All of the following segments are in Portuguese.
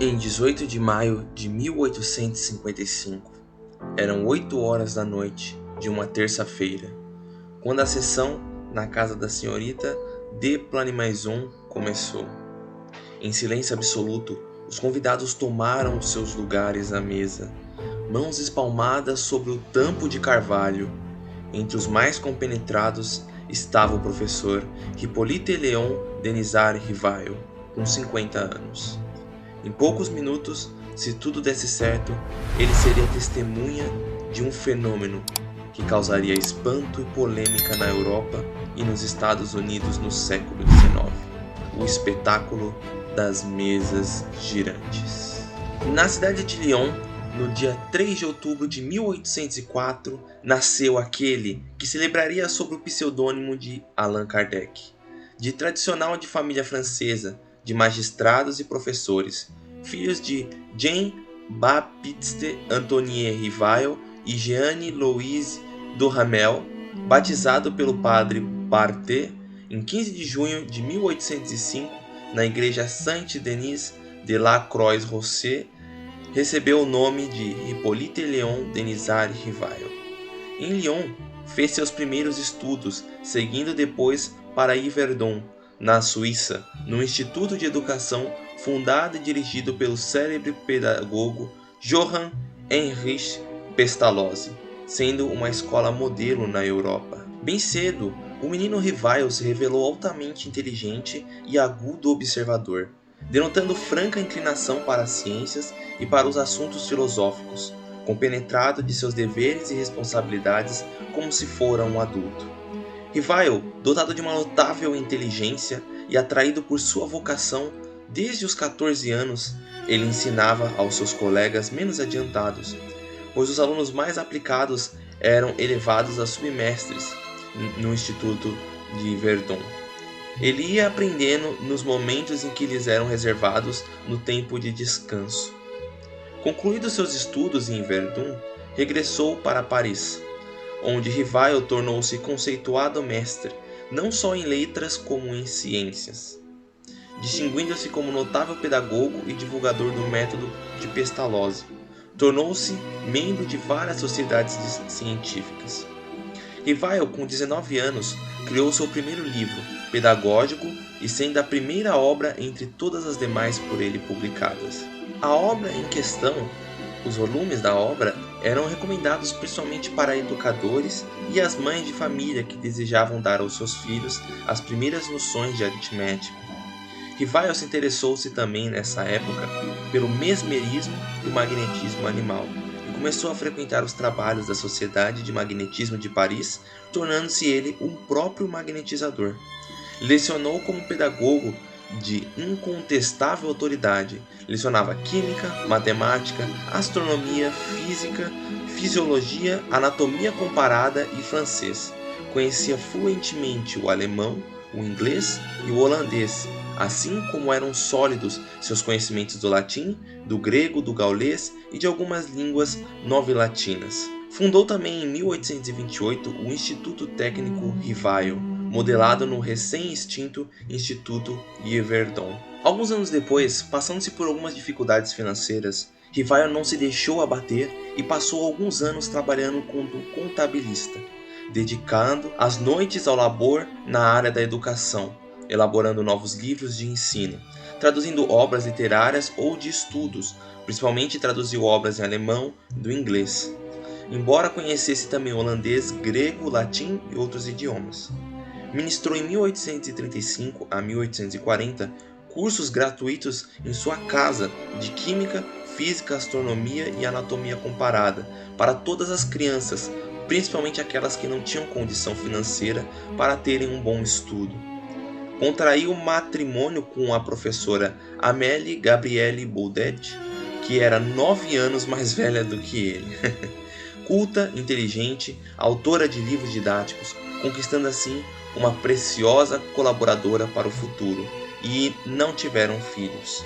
Em 18 de maio de 1855, eram 8 horas da noite de uma terça-feira, quando a sessão na casa da senhorita de Planimaison começou. Em silêncio absoluto, os convidados tomaram seus lugares à mesa, mãos espalmadas sobre o tampo de carvalho. Entre os mais compenetrados estava o professor Hippolyte Léon Denisard Rivail, com 50 anos. Em poucos minutos, se tudo desse certo, ele seria testemunha de um fenômeno que causaria espanto e polêmica na Europa e nos Estados Unidos no século XIX: o espetáculo das mesas girantes. Na cidade de Lyon, no dia 3 de outubro de 1804, nasceu aquele que celebraria sob o pseudônimo de Allan Kardec. De tradicional de família francesa, de magistrados e professores, filhos de Jean-Baptiste Antoine Rivail e Jeanne-Louise Duhamel, batizado pelo padre Barthé em 15 de junho de 1805 na igreja Saint-Denis de la Croix-Roussée, recebeu o nome de Hippolyte Léon Denisard Rivail. Em Lyon, fez seus primeiros estudos, seguindo depois para Yverdon, na Suíça, no Instituto de Educação fundado e dirigido pelo célebre pedagogo Johann Heinrich Pestalozzi, sendo uma escola modelo na Europa. Bem cedo, o menino Rivail se revelou altamente inteligente e agudo observador, denotando franca inclinação para as ciências e para os assuntos filosóficos, compenetrado de seus deveres e responsabilidades como se fora um adulto. Rivail, dotado de uma notável inteligência e atraído por sua vocação, desde os 14 anos, ele ensinava aos seus colegas menos adiantados, pois os alunos mais aplicados eram elevados a submestres no Instituto de Verdun. Ele ia aprendendo nos momentos em que lhes eram reservados no tempo de descanso. Concluídos seus estudos em Verdun, regressou para Paris, onde Rivail tornou-se conceituado mestre, não só em letras como em ciências, distinguindo-se como notável pedagogo e divulgador do método de Pestalozzi. Tornou-se membro de várias sociedades científicas. Rivail, com 19 anos, criou seu primeiro livro, pedagógico, e sendo a primeira obra entre todas as demais por ele publicadas. A obra em questão, os volumes da obra, eram recomendados principalmente para educadores e as mães de família que desejavam dar aos seus filhos as primeiras noções de aritmética. Rivail se interessou-se também nessa época pelo mesmerismo e o magnetismo animal e começou a frequentar os trabalhos da Sociedade de Magnetismo de Paris, tornando-se ele um próprio magnetizador. Lecionou como pedagogo de incontestável autoridade. Lecionava química, matemática, astronomia, física, fisiologia, anatomia comparada e francês. Conhecia fluentemente o alemão, o inglês e o holandês, assim como eram sólidos seus conhecimentos do latim, do grego, do gaulês e de algumas línguas novilatinas. Fundou também em 1828 o Instituto Técnico Rivail, modelado no recém-extinto Instituto Yverdon. Alguns anos depois, passando-se por algumas dificuldades financeiras, Rivail não se deixou abater e passou alguns anos trabalhando como contabilista, dedicando as noites ao labor na área da educação, elaborando novos livros de ensino, traduzindo obras literárias ou de estudos, principalmente traduziu obras em alemão e do inglês, embora conhecesse também holandês, grego, latim e outros idiomas. Ministrou em 1835 a 1840 cursos gratuitos em sua casa de química, física, astronomia e anatomia comparada para todas as crianças, principalmente aquelas que não tinham condição financeira para terem um bom estudo. Contraiu matrimônio com a professora Amélie Gabrielle Baudet, que era 9 anos mais velha do que ele. Culta, inteligente, autora de livros didáticos, conquistando assim uma preciosa colaboradora para o futuro, e não tiveram filhos.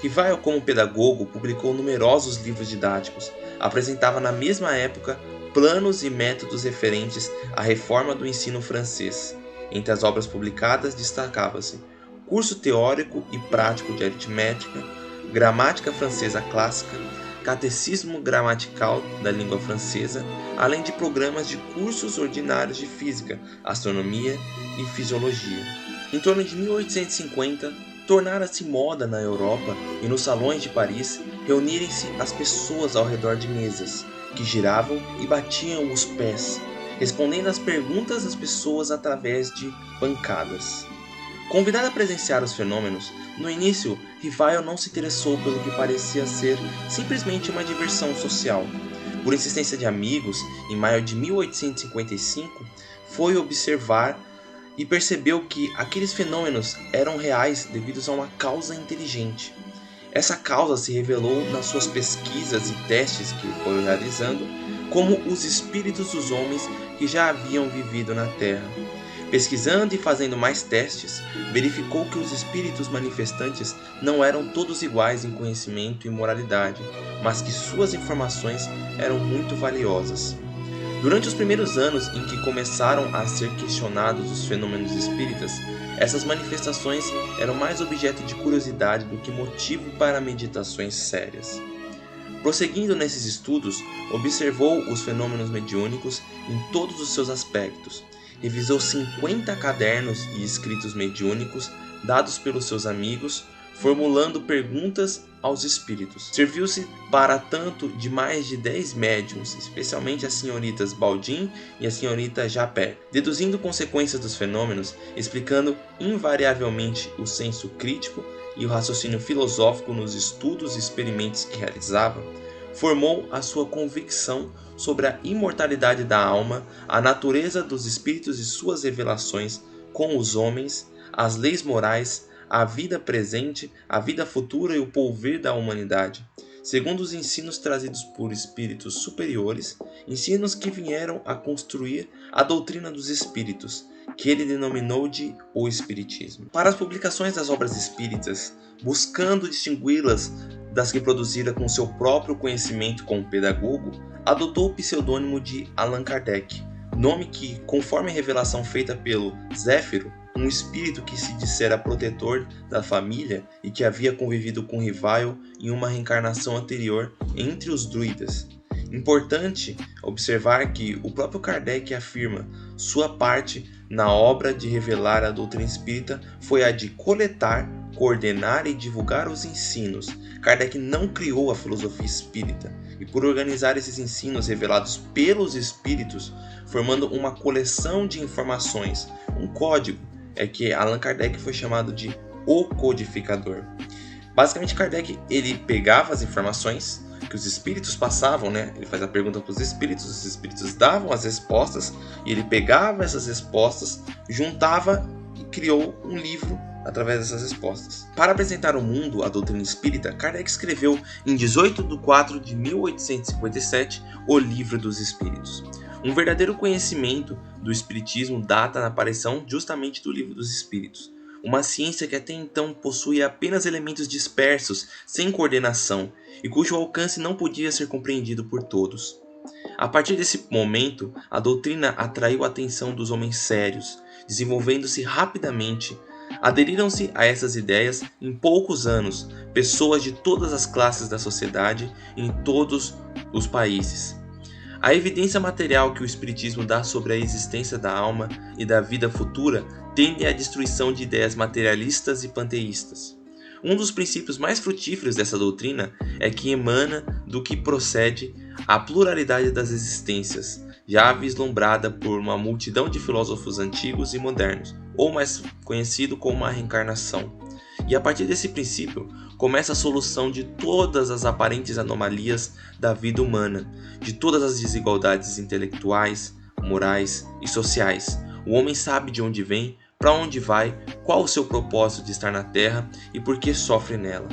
Rivail, como pedagogo, publicou numerosos livros didáticos, apresentava na mesma época planos e métodos referentes à reforma do ensino francês. Entre as obras publicadas destacava-se Curso Teórico e Prático de Aritmética, gramática francesa clássica, catecismo gramatical da língua francesa, além de programas de cursos ordinários de física, astronomia e fisiologia. Em torno de 1850, tornara-se moda na Europa e nos salões de Paris reunirem-se as pessoas ao redor de mesas, que giravam e batiam os pés, respondendo às perguntas das pessoas através de pancadas. Convidado a presenciar os fenômenos, no início, Rivail não se interessou pelo que parecia ser simplesmente uma diversão social. Por insistência de amigos, em maio de 1855, foi observar e percebeu que aqueles fenômenos eram reais devido a uma causa inteligente. Essa causa se revelou nas suas pesquisas e testes que foi realizando, como os espíritos dos homens que já haviam vivido na Terra. Pesquisando e fazendo mais testes, verificou que os espíritos manifestantes não eram todos iguais em conhecimento e moralidade, mas que suas informações eram muito valiosas. Durante os primeiros anos em que começaram a ser questionados os fenômenos espíritas, essas manifestações eram mais objeto de curiosidade do que motivo para meditações sérias. Prosseguindo nesses estudos, observou os fenômenos mediúnicos em todos os seus aspectos, revisou 50 cadernos e escritos mediúnicos dados pelos seus amigos, formulando perguntas aos espíritos. Serviu-se para tanto de mais de 10 médiums, especialmente as senhoritas Baldin e a senhorita Japet, deduzindo consequências dos fenômenos, explicando invariavelmente o senso crítico e o raciocínio filosófico nos estudos e experimentos que realizava. Formou a sua convicção sobre a imortalidade da alma, a natureza dos espíritos e suas revelações com os homens, as leis morais, a vida presente, a vida futura e o porvir da humanidade, segundo os ensinos trazidos por espíritos superiores, ensinos que vieram a construir a doutrina dos espíritos, que ele denominou de o Espiritismo. Para as publicações das obras espíritas, buscando distingui-las das que produzira com seu próprio conhecimento como pedagogo, adotou o pseudônimo de Allan Kardec, nome que, conforme a revelação feita pelo Zéfiro, um espírito que se dissera protetor da família e que havia convivido com Rivail em uma reencarnação anterior entre os druidas. Importante observar que o próprio Kardec afirma sua parte na obra de revelar a doutrina espírita foi a de coletar, coordenar e divulgar os ensinos. Kardec não criou a filosofia espírita, e por organizar esses ensinos revelados pelos espíritos, formando uma coleção de informações, um código, é que Allan Kardec foi chamado de o codificador. Basicamente, Kardec ele pegava as informações que os espíritos passavam, ele faz a pergunta para os espíritos davam as respostas, e ele pegava essas respostas, juntava e criou um livro através dessas respostas. Para apresentar ao mundo a doutrina espírita, Kardec escreveu em 18 de 4 de 1857 o Livro dos Espíritos. Um verdadeiro conhecimento do espiritismo data na aparição justamente do Livro dos Espíritos, uma ciência que até então possuía apenas elementos dispersos, sem coordenação, e cujo alcance não podia ser compreendido por todos. A partir desse momento, a doutrina atraiu a atenção dos homens sérios, desenvolvendo-se rapidamente. Aderiram-se a essas ideias em poucos anos pessoas de todas as classes da sociedade em todos os países. A evidência material que o Espiritismo dá sobre a existência da alma e da vida futura tende à destruição de ideias materialistas e panteístas. Um dos princípios mais frutíferos dessa doutrina é que emana do que procede a pluralidade das existências, já vislumbrada por uma multidão de filósofos antigos e modernos, ou mais conhecido como a reencarnação. E a partir desse princípio, começa a solução de todas as aparentes anomalias da vida humana, de todas as desigualdades intelectuais, morais e sociais. O homem sabe de onde vem, para onde vai, qual o seu propósito de estar na Terra e por que sofre nela.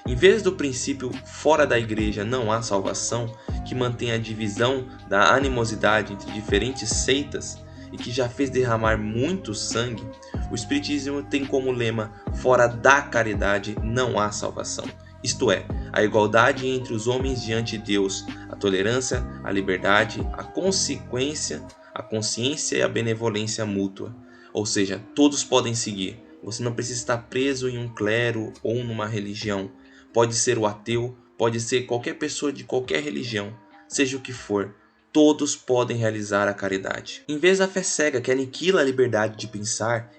Em vez do princípio fora da igreja não há salvação, que mantém a divisão da animosidade entre diferentes seitas e que já fez derramar muito sangue, o Espiritismo tem como lema: fora da caridade não há salvação. Isto é, a igualdade entre os homens diante de Deus, a tolerância, a liberdade, a consciência e a benevolência mútua. Ou seja, todos podem seguir. Você não precisa estar preso em um clero ou numa religião. pode ser o ateu, pode ser qualquer pessoa de qualquer religião, seja o que for, todos podem realizar a caridade. Em vez da fé cega que aniquila a liberdade de pensar,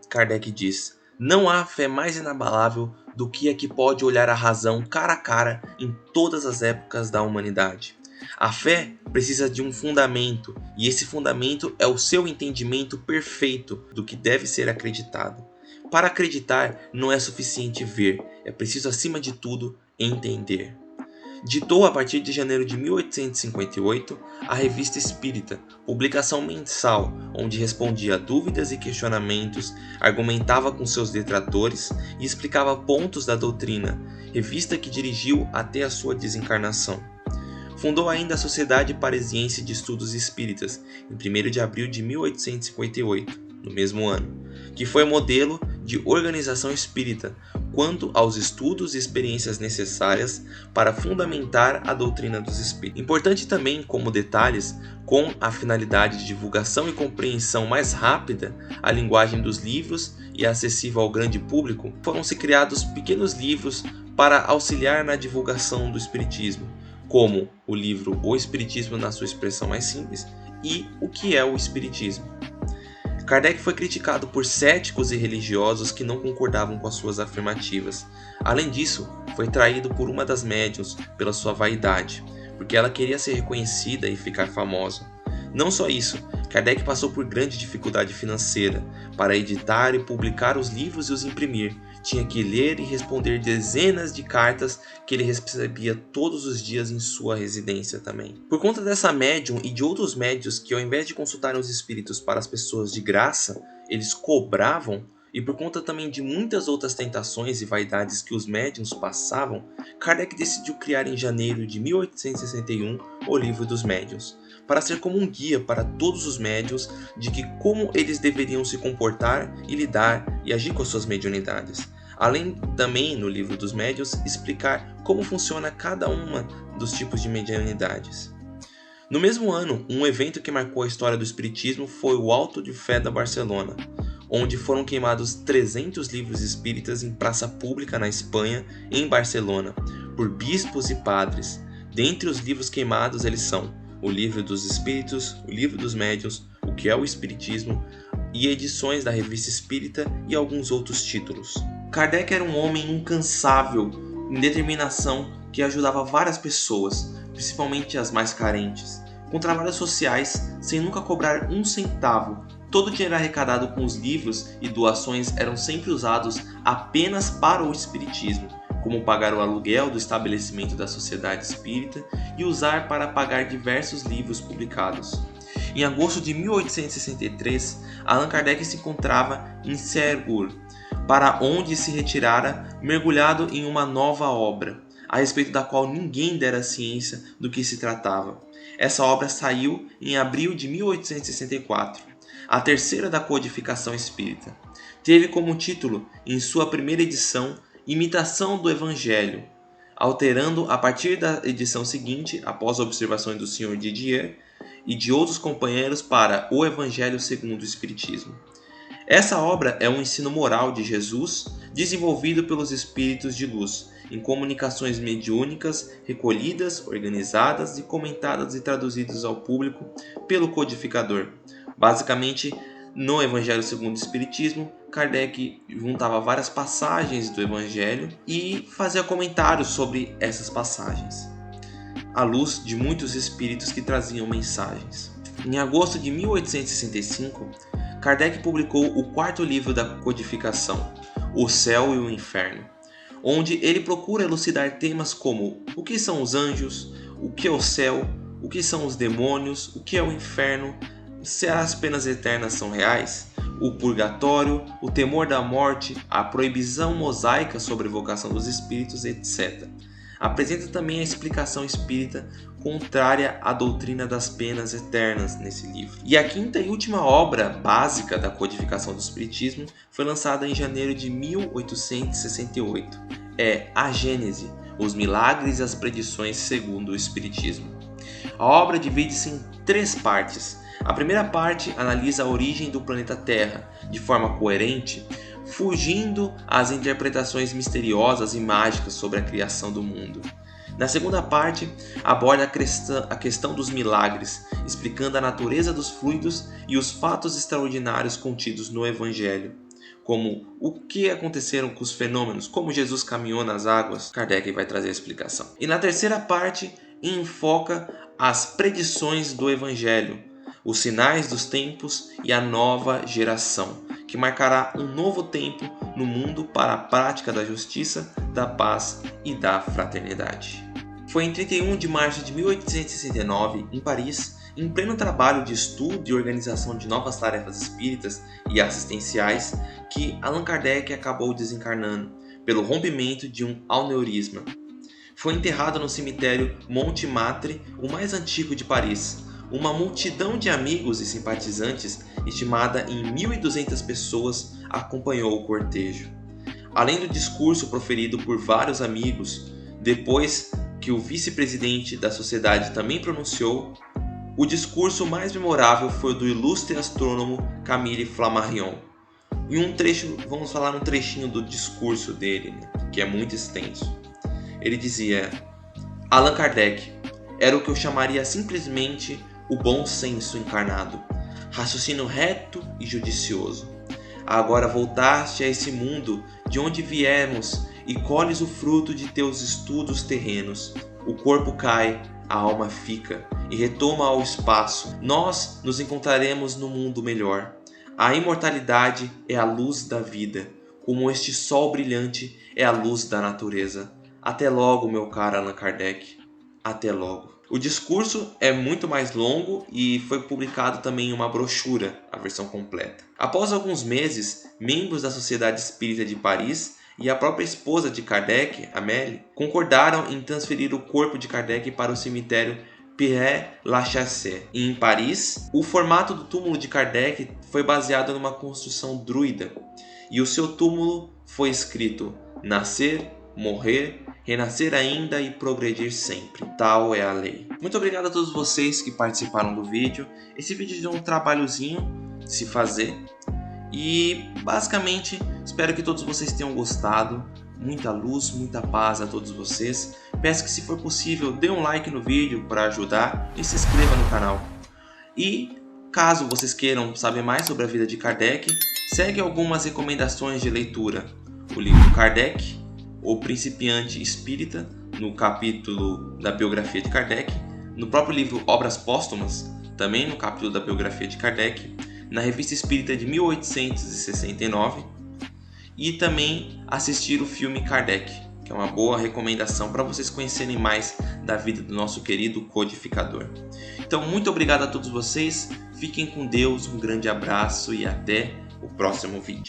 Kardec diz: não há fé mais inabalável do que a que pode olhar a razão cara a cara em todas as épocas da humanidade. A fé precisa de um fundamento, e esse fundamento é o seu entendimento perfeito do que deve ser acreditado. Para acreditar, não é suficiente ver, é preciso, acima de tudo, entender. Ditou a partir de janeiro de 1858 a Revista Espírita, publicação mensal onde respondia a dúvidas e questionamentos, argumentava com seus detratores e explicava pontos da doutrina, revista que dirigiu até a sua desencarnação. Fundou ainda a Sociedade Parisiense de Estudos Espíritas, em 1º de abril de 1858, no mesmo ano, que foi modelo de organização espírita quanto aos estudos e experiências necessárias para fundamentar a doutrina dos espíritos. Importante também, como detalhes, com a finalidade de divulgação e compreensão mais rápida a linguagem dos livros e acessível ao grande público, foram-se criados pequenos livros para auxiliar na divulgação do espiritismo, como o livro O Espiritismo na sua expressão mais simples e O que é o Espiritismo. Kardec foi criticado por céticos e religiosos que não concordavam com as suas afirmativas. Além disso, foi traído por uma das médiuns pela sua vaidade, porque ela queria ser reconhecida e ficar famosa. Não só isso, Kardec passou por grande dificuldade financeira para editar e publicar os livros e os imprimir. Tinha que ler e responder dezenas de cartas que ele recebia todos os dias em sua residência também. Por conta dessa médium e de outros médiuns que, ao invés de consultarem os espíritos para as pessoas de graça, eles cobravam, e por conta também de muitas outras tentações e vaidades que os médiuns passavam, Kardec decidiu criar em janeiro de 1861 o Livro dos Médiuns, para ser como um guia para todos os médiuns de que como eles deveriam se comportar e lidar e agir com as suas mediunidades. Além também, no Livro dos Médiuns, explicar como funciona cada uma dos tipos de mediunidades. No mesmo ano, um evento que marcou a história do espiritismo foi o Auto de Fé da Barcelona, onde foram queimados 300 livros espíritas em praça pública na Espanha, em Barcelona, por bispos e padres. Dentre os livros queimados eles são o Livro dos Espíritos, o Livro dos Médiuns, o que é o Espiritismo, e edições da Revista Espírita e alguns outros títulos. Kardec era um homem incansável em determinação que ajudava várias pessoas, principalmente as mais carentes, com trabalhos sociais sem nunca cobrar um centavo. Todo o dinheiro arrecadado com os livros e doações eram sempre usados apenas para o espiritismo, como pagar o aluguel do estabelecimento da Sociedade Espírita e usar para pagar diversos livros publicados. Em agosto de 1863, Allan Kardec se encontrava em Cergur, para onde se retirara mergulhado em uma nova obra, a respeito da qual ninguém dera ciência do que se tratava. Essa obra saiu em abril de 1864, a terceira da codificação espírita. Teve como título, em sua primeira edição, Imitação do Evangelho, alterando a partir da edição seguinte, após observações do Sr. Didier e de outros companheiros, para O Evangelho segundo o Espiritismo. Essa obra é um ensino moral de Jesus, desenvolvido pelos espíritos de luz, em comunicações mediúnicas, recolhidas, organizadas e comentadas e traduzidas ao público pelo codificador. Basicamente, no Evangelho segundo o Espiritismo, Kardec juntava várias passagens do Evangelho e fazia comentários sobre essas passagens, à luz de muitos espíritos que traziam mensagens. Em agosto de 1865, Kardec publicou o quarto livro da codificação, O Céu e o Inferno, onde ele procura elucidar temas como o que são os anjos, o que é o céu, o que são os demônios, o que é o inferno, se as penas eternas são reais, o purgatório, o temor da morte, a proibição mosaica sobre a evocação dos espíritos, etc. Apresenta também a explicação espírita contrária à doutrina das penas eternas nesse livro. E a quinta e última obra básica da codificação do espiritismo foi lançada em janeiro de 1868. É A Gênese, os milagres e as predições segundo o espiritismo. A obra divide-se em 3 partes. A primeira parte analisa a origem do planeta Terra de forma coerente, fugindo às interpretações misteriosas e mágicas sobre a criação do mundo. Na segunda parte, aborda a questão dos milagres, explicando a natureza dos fluidos e os fatos extraordinários contidos no Evangelho, como o que aconteceram com os fenômenos, como Jesus caminhou nas águas. Kardec vai trazer a explicação. E na terceira parte, enfoca as predições do Evangelho, os sinais dos tempos e a nova geração, que marcará um novo tempo no mundo para a prática da justiça, da paz e da fraternidade. Foi em 31 de março de 1869, em Paris, em pleno trabalho de estudo e organização de novas tarefas espíritas e assistenciais, que Allan Kardec acabou desencarnando pelo rompimento de um aneurisma. Foi enterrado no cemitério Montmartre, o mais antigo de Paris. Uma multidão de amigos e simpatizantes, estimada em 1.200 pessoas, acompanhou o cortejo. Além do discurso proferido por vários amigos, depois que o vice-presidente da sociedade também pronunciou, o discurso mais memorável foi o do ilustre astrônomo Camille Flammarion. Vamos falar um trechinho do discurso dele, que é muito extenso. Ele dizia: Allan Kardec era o que eu chamaria simplesmente o bom senso encarnado, raciocínio reto e judicioso. Agora voltaste a esse mundo de onde viemos e colhes o fruto de teus estudos terrenos. O corpo cai, a alma fica e retoma ao espaço. Nós nos encontraremos no mundo melhor. A imortalidade é a luz da vida, como este sol brilhante é a luz da natureza. Até logo, meu caro Allan Kardec. Até logo. O discurso é muito mais longo e foi publicado também em uma brochura, a versão completa. Após alguns meses, membros da Sociedade Espírita de Paris e a própria esposa de Kardec, Amélie, concordaram em transferir o corpo de Kardec para o cemitério Père-Lachaise. Em Paris, o formato do túmulo de Kardec foi baseado numa construção druida e o seu túmulo foi escrito: nascer, morrer, renascer ainda e progredir sempre. Tal é a lei. Muito obrigado a todos vocês que participaram do vídeo. Esse vídeo deu um trabalhozinho de se fazer. E basicamente espero que todos vocês tenham gostado. Muita luz, muita paz a todos vocês. Peço que, se for possível, dê um like no vídeo para ajudar e se inscreva no canal. E caso vocês queiram saber mais sobre a vida de Kardec, segue algumas recomendações de leitura. O livro Kardec, O Principiante Espírita, no capítulo da biografia de Kardec, no próprio livro Obras Póstumas, também no capítulo da biografia de Kardec, na Revista Espírita de 1869, e também assistir o filme Kardec, que é uma boa recomendação para vocês conhecerem mais da vida do nosso querido codificador. Então, muito obrigado a todos vocês, fiquem com Deus, um grande abraço e até o próximo vídeo.